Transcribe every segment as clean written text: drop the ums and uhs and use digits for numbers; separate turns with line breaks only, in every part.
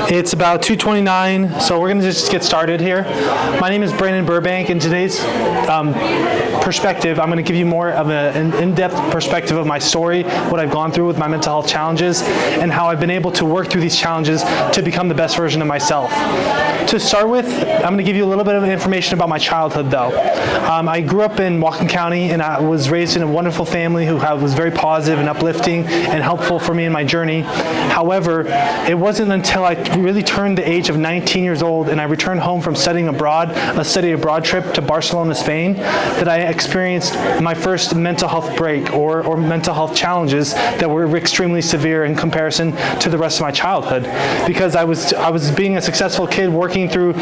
It's about 2:29, so we're going to just get started here. My name is Brandon Burbank, and today's perspective, I'm going to give you more of an in-depth perspective of my story, what I've gone through with my mental health challenges, and how I've been able to work through these challenges to become the best version of myself. To start with, I'm going to give you a little bit of information about my childhood, though. I grew up in Whatcom County, and I was raised in a wonderful family who was very positive and uplifting and helpful for me in my journey. However, it wasn't until I really turned the age of 19 years old and I returned home from studying abroad, a study abroad trip to Barcelona, Spain, that I experienced my first mental health break or mental health challenges that were extremely severe in comparison to the rest of my childhood. Because I was being a successful kid, working through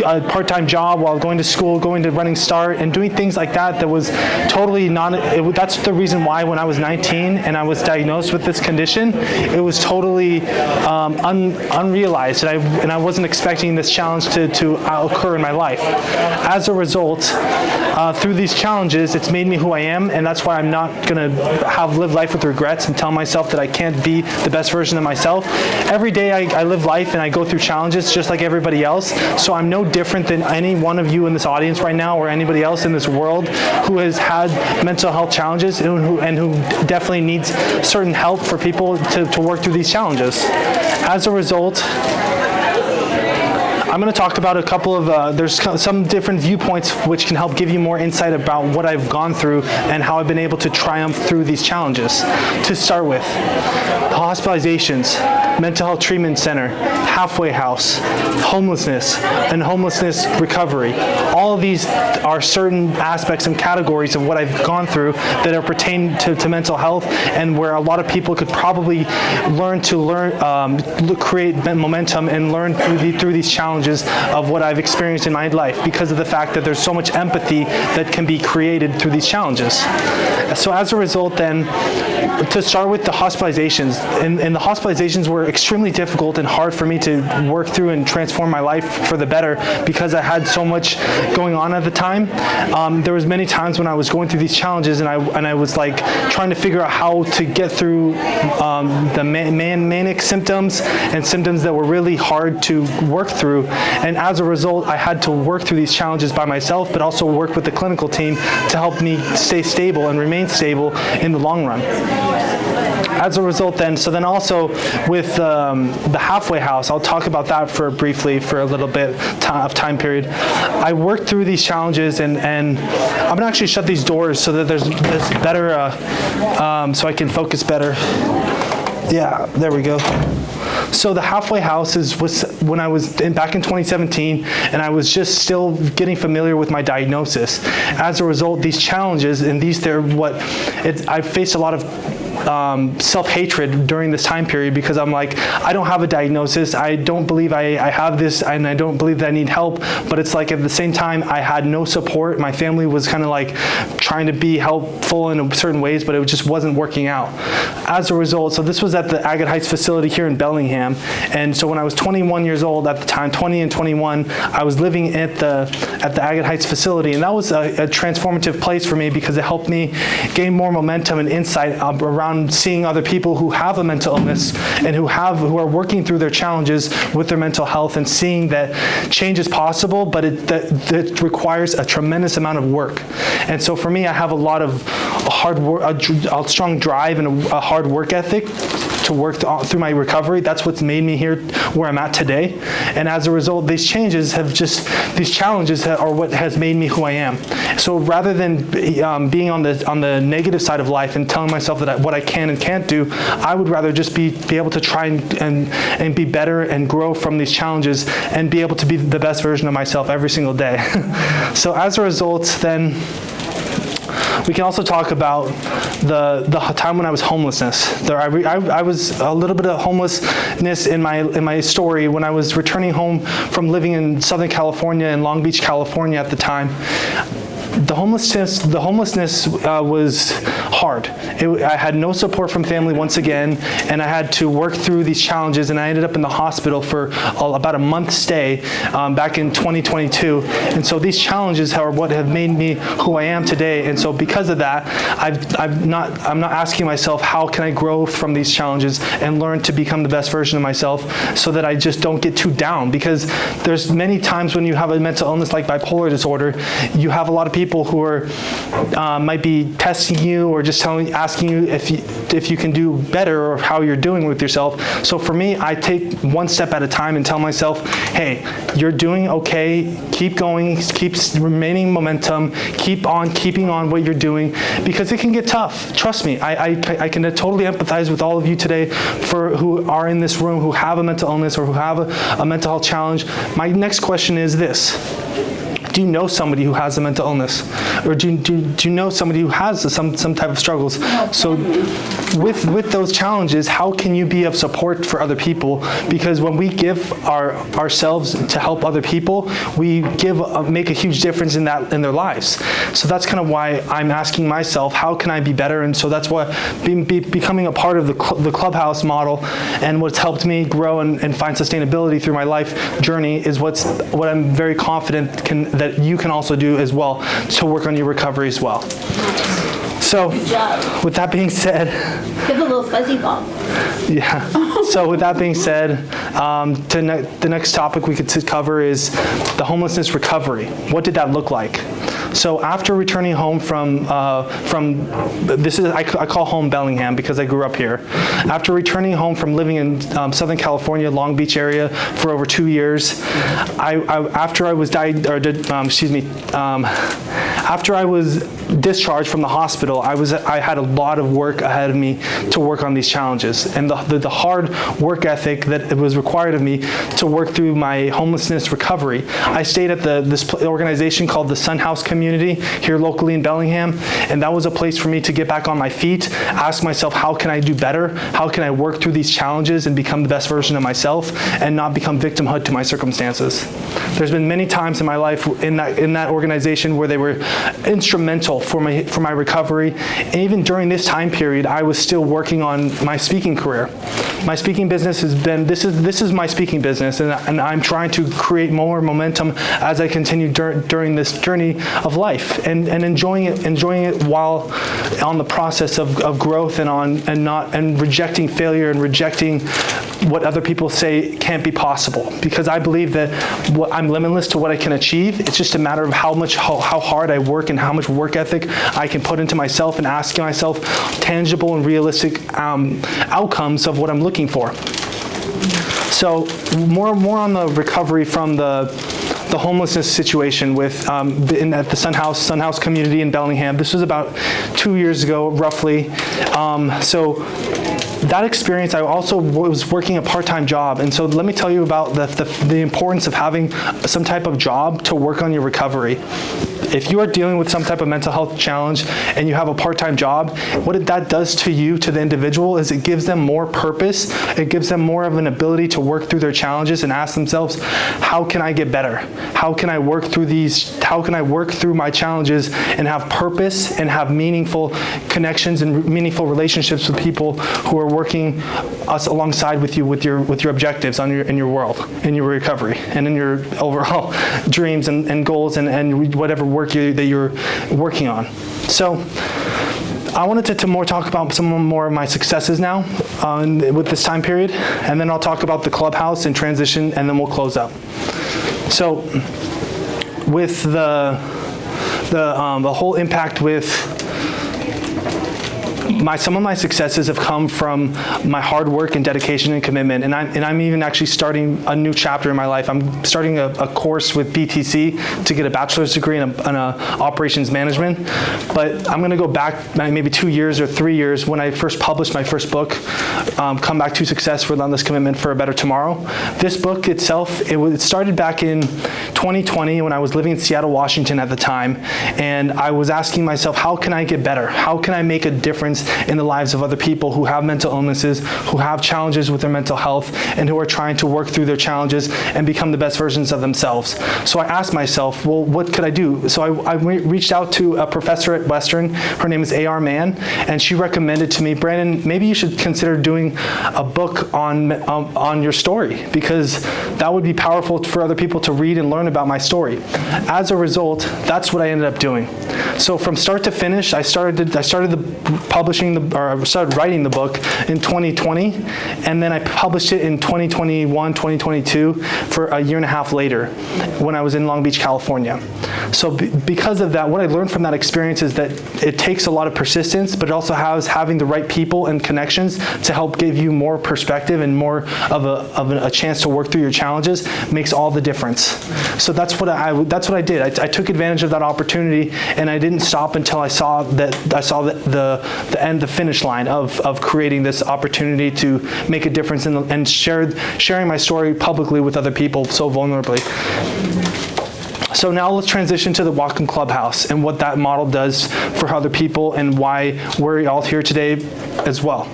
a part-time job while going to school, going to Running Start, and doing things like that was totally that's the reason why when I was 19 and I was diagnosed with this condition, it was totally unrealized, and I wasn't expecting this challenge to occur in my life. As a result, through these challenges, it's made me who I am, and that's why I'm not going to live life with regrets and tell myself that I can't be the best version of myself. Every day I live life and I go through challenges just like everybody else, so I'm no different than any one of you in this audience right now or anybody else in this world who has had mental health challenges and who definitely needs certain help for people to work through these challenges. As a result, I'm going to talk about a couple of, there's some different viewpoints which can help give you more insight about what I've gone through and how I've been able to triumph through these challenges. To start with, hospitalizations, mental health treatment center, halfway house, homelessness, and homelessness recovery. All of these are certain aspects and categories of what I've gone through that are pertain to mental health, and where a lot of people could probably create momentum and learn through these challenges of what I've experienced in my life, because of the fact that there's so much empathy that can be created through these challenges. So as a result then, to start with the hospitalizations, and the hospitalizations were extremely difficult and hard for me to work through and transform my life for the better, because I had so much going on at the time. There was many times when I was going through these challenges and I was like trying to figure out how to get through the manic symptoms and symptoms that were really hard to work through. And as a result, I had to work through these challenges by myself, but also work with the clinical team to help me stay stable and remain stable in the long run. As a result then, so then also with the halfway house, I'll talk about that briefly for a little bit of time period. I worked through these challenges, and I'm going to actually shut these doors so that there's better, so I can focus better. Yeah, there we go. So the halfway house was when I was back in 2017, and I was just still getting familiar with my diagnosis. As a result, these challenges and I faced a lot of self-hatred during this time period, because I'm like, I don't have a diagnosis, I don't believe I have this, and I don't believe that I need help. But it's like at the same time, I had no support. My family was kind of like trying to be helpful in certain ways, but it just wasn't working out. As a result, so this was at the Agate Heights facility here in Bellingham, and so when I was 21 years old at the time, 20 and 21, I was living at the Agate Heights facility, and that was a transformative place for me, because it helped me gain more momentum and insight around seeing other people who have a mental illness and who are working through their challenges with their mental health, and seeing that change is possible, but that requires a tremendous amount of work. And so for me, I have a lot of hard work, a strong drive, and a hard work ethic to work through my recovery. That's what's made me here where I'm at today. And as a result, these challenges are what has made me who I am. So rather than being on the negative side of life and telling myself that what I can and can't do, I would rather just be able to try and be better and grow from these challenges and be able to be the best version of myself every single day. So as a result, then we can also talk about the time when I was homelessness. I was a little bit of homelessness in my story when I was returning home from living in Southern California, in Long Beach, California at the time. The homelessness was hard. I had no support from family once again, and I had to work through these challenges, and I ended up in the hospital for about a month stay back in 2022. And so these challenges are what have made me who I am today. And so because of that, I'm not asking myself, how can I grow from these challenges and learn to become the best version of myself so that I just don't get too down? Because there's many times when you have a mental illness like bipolar disorder, you have a lot of people who are might be testing you or just asking you if you can do better or how you're doing with yourself. So for me, I take one step at a time and tell myself, hey, you're doing okay, keep going, keep remaining momentum, keeping on what you're doing, because it can get tough. Trust me, I can totally empathize with all of you today who are in this room who have a mental illness or who have a mental health challenge. My next question is this: do you know somebody who has a mental illness? Or do you know somebody who has some type of struggles? So with those challenges, how can you be of support for other people? Because when we give ourselves to help other people, we make a huge difference in their lives. So that's kind of why I'm asking myself, how can I be better? And so that's why becoming a part of the Clubhouse model and what's helped me grow and find sustainability through my life journey is what I'm very confident that you can also do as well to work on your recovery as well. So, with that being said,
give a little fuzzy ball.
Yeah. So with that being said, the next topic we could cover is the homelessness recovery. What did that look like? So after returning home from I call home Bellingham because I grew up here. After returning home from living in Southern California, Long Beach area for over 2 years, after I was discharged from the hospital, I had a lot of work ahead of me to work on these challenges, and the hard work ethic that it was required of me to work through my homelessness recovery. I stayed at this organization called the Sun House Community here locally in Bellingham, and that was a place for me to get back on my feet, ask myself, how can I do better? How can I work through these challenges and become the best version of myself and not become victimhood to my circumstances? There's been many times in my life in that organization where they were instrumental for my recovery, and even during this time period, I was still working on my speaking career. My speaking business has been, this is my speaking business, and I'm trying to create more momentum as I continue during this journey of life, and enjoying it while on the process of growth and rejecting failure and rejecting what other people say can't be possible, because I believe that I'm limitless to what I can achieve. It's just a matter of how hard I work and how much work ethic I can put into myself, and asking myself tangible and realistic outcomes of what I'm looking for. So more on the recovery from the homelessness situation at the Sun House community in Bellingham. This was about 2 years ago, roughly. So that experience, I also was working a part-time job, and so let me tell you about the importance of having some type of job to work on your recovery. If you are dealing with some type of mental health challenge and you have a part-time job, what that does to you, to the individual, is it gives them more purpose. It gives them more of an ability to work through their challenges and ask themselves, how can I get better? How can I work through how can I work through my challenges and have purpose and have meaningful connections and meaningful relationships with people who are working alongside with you with your objectives in your world, in your recovery, and in your overall dreams and goals and whatever work that you're working on. So I wanted to more talk about some more of my successes now with this time period, and then I'll talk about the Clubhouse and transition, and then we'll close up. So with the whole impact with some of my successes have come from my hard work and dedication and commitment, and I'm even actually starting a new chapter in my life. I'm starting a course with BTC to get a bachelor's degree in operations management, but I'm going to go back maybe 2 years or 3 years when I first published my first book, Come Back to Success, Relentless Commitment for a Better Tomorrow. This book itself, it started back in 2020 when I was living in Seattle, Washington at the time, and I was asking myself, how can I get better? How can I make a difference in the lives of other people who have mental illnesses, who have challenges with their mental health, and who are trying to work through their challenges and become the best versions of themselves? So I asked myself, well, what could I do? So I reached out to a professor at Western. Her name is A.R. Mann, and she recommended to me, Brandon, maybe you should consider doing a book on your story, because that would be powerful for other people to read and learn about my story. As a result, that's what I ended up doing. So from start to finish, I started writing the book in 2020, and then I published it in 2021, 2022 for a year and a half later when I was in Long Beach, California. So because of that, what I learned from that experience is that it takes a lot of persistence, but it also has having the right people and connections to help give you more perspective and more of a chance to work through your challenges makes all the difference. So that's what I did. I took advantage of that opportunity, and I didn't stop until I saw the finish line of creating this opportunity to make a difference and sharing my story publicly with other people so vulnerably. So now let's transition to the Welcome Clubhouse and what that model does for other people and why we're all here today as well.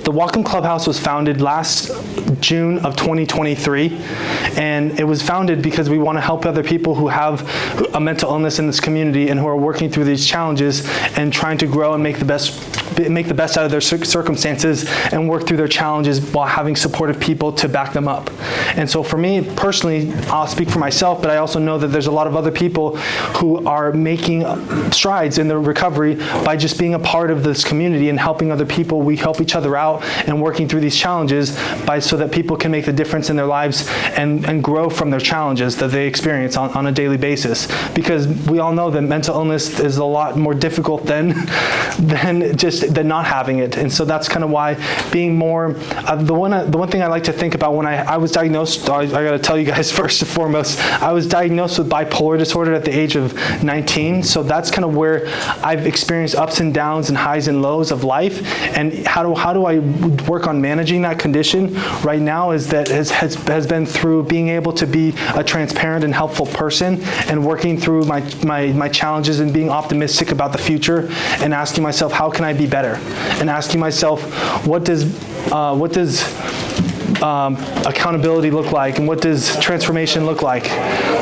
The Welcome Clubhouse was founded last June of 2023, and it was founded because we want to help other people who have a mental illness in this community and who are working through these challenges and trying to grow and make the best out of their circumstances and work through their challenges while having supportive people to back them up. And so for me personally, I'll speak for myself, but I also know that there's a lot of other people who are making strides in their recovery by just being a part of this community and helping other people. We help each other out and working through these challenges so that people can make the difference in their lives and grow from their challenges that they experience on a daily basis. Because we all know that mental illness is a lot more difficult than not having it. And so that's kind of why being more, the one thing I like to think about when I was diagnosed, I got to tell you guys first and foremost, I was diagnosed with bipolar disorder at the age of 19. So that's kind of where I've experienced ups and downs and highs and lows of life. And how do I work on managing that condition right now is that has been through being able to be a transparent and helpful person and working through my challenges and being optimistic about the future and asking myself, how can I be better? And asking myself, what does accountability look like, and what does transformation look like?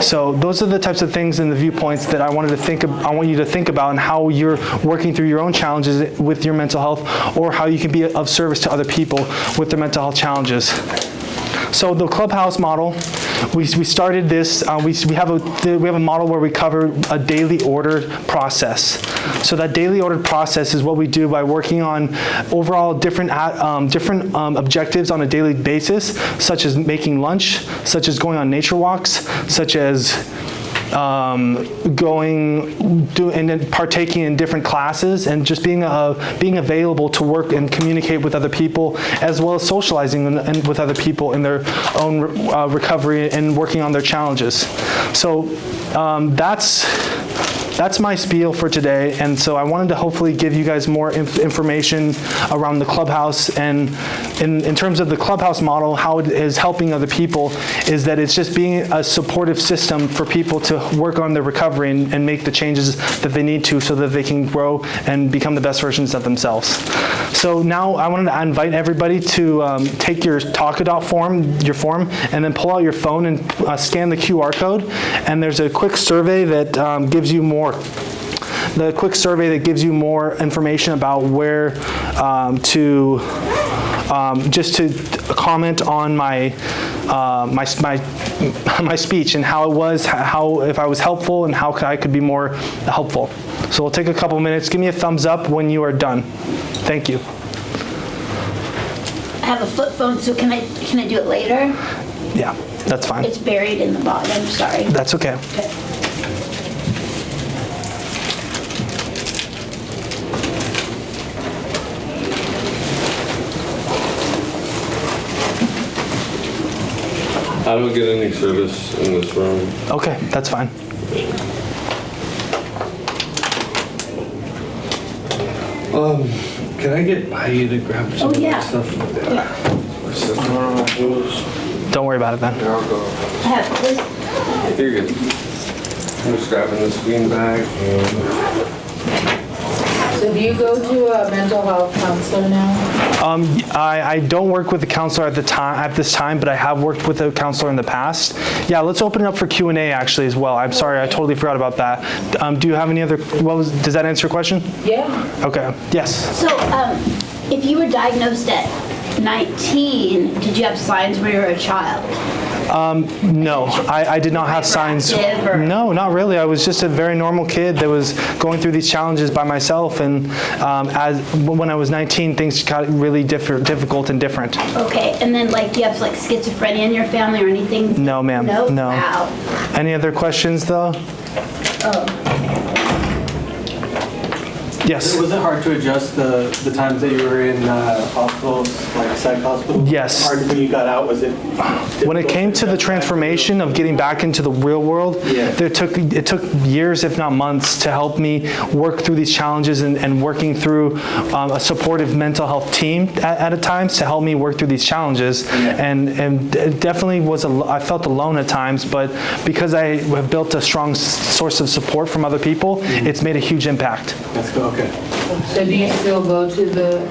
So those are the types of things and the viewpoints that I want you to think about, and how you're working through your own challenges with your mental health, or how you can be of service to other people with their mental health challenges. So the Clubhouse model, we started this. We have a model where we cover a daily ordered process. So that daily ordered process is what we do by working on overall different objectives on a daily basis, such as making lunch, such as going on nature walks, such as and partaking in different classes, and just being available to work and communicate with other people, as well as socializing with other people in their own recovery and working on their challenges. So that's my spiel for today, and so I wanted to hopefully give you guys more information around the Clubhouse. And in terms of the Clubhouse model, how it is helping other people is that it's just being a supportive system for people to work on their recovery and make the changes that they need to so that they can grow and become the best versions of themselves. So now I wanted to invite everybody to take your Talkadot form, and then pull out your phone and scan the QR code, and there's a quick survey that gives you more information about where just to comment on my speech and how it was, if I was helpful, and how I could be more helpful. So we'll take a couple minutes. Give me a thumbs up when you are done. Thank you.
I have a flip phone, so can I do it later?
Yeah, that's fine.
It's buried in the bottom, sorry.
That's okay.
Okay.
I don't get any service in this room.
Okay, that's fine.
Can I get by you to grab some of
yeah.
that stuff?
Yeah.
Don't worry about it then.
Here, I'll go.
I have this.
You're good. I'm just grabbing this bean bag and
So do you go to a mental health counselor now?
I don't work with a counselor at this time, but I have worked with a counselor in the past. Yeah, let's open it up for Q&A actually as well. I'm sorry, I totally forgot about that. Do you have any other, does that answer your question?
Yeah.
Okay, yes.
So, if you were diagnosed at 19, did you have signs when you were a child?
No, I did not have signs.
Hyperactive or-
No, not really. I was just a very normal kid that was going through these challenges by myself. And when I was 19, things got really difficult and different.
Okay, and then do you have schizophrenia in your family or anything?
No, ma'am.
No?
No.
Wow.
Any other questions, though? Yes.
Was it hard to adjust the times that you were in hospitals, like psych hospitals?
Yes.
Hard when you got out, was it?
When it came to the transformation of getting back into the real world,
Yeah.
it took years, if not months, to help me work through these challenges and working through a supportive mental health team at times to help me work through these challenges. And it definitely I felt alone at times, but because I have built a strong source of support from other people, it's made a huge impact.
Let's go, okay.
So do you still go to the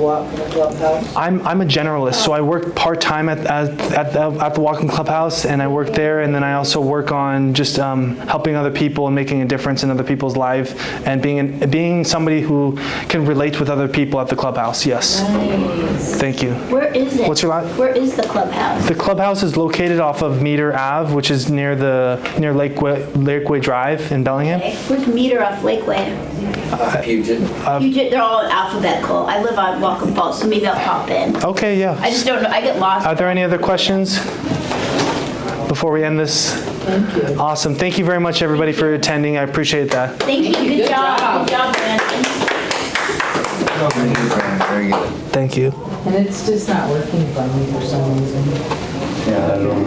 walk in the clubhouse?
I'm a generalist, so I work part-time at the Walking Clubhouse, and I work there, and then I also work on just helping other people and making a difference in other people's lives, and being somebody who can relate with other people at the clubhouse. Yes.
Nice.
Thank you.
Where is it?
What's your last?
Where is the clubhouse?
The clubhouse is located off of Meter Ave, which is near Lakeway Drive in Bellingham.
Okay. Where's Meter off Lakeway?
Puget.
They're all alphabetical. I live on Welcome Falls, so maybe I'll pop in.
Okay, yeah.
I just don't know. I get lost.
Are there any other questions before we end this?
Thank you.
Awesome. Thank you very much, everybody, for attending. I appreciate that.
Thank you. Good job. Good job, Brandon.
Very good.
Thank you.
And it's just not working for me for some reason.
Yeah, I don't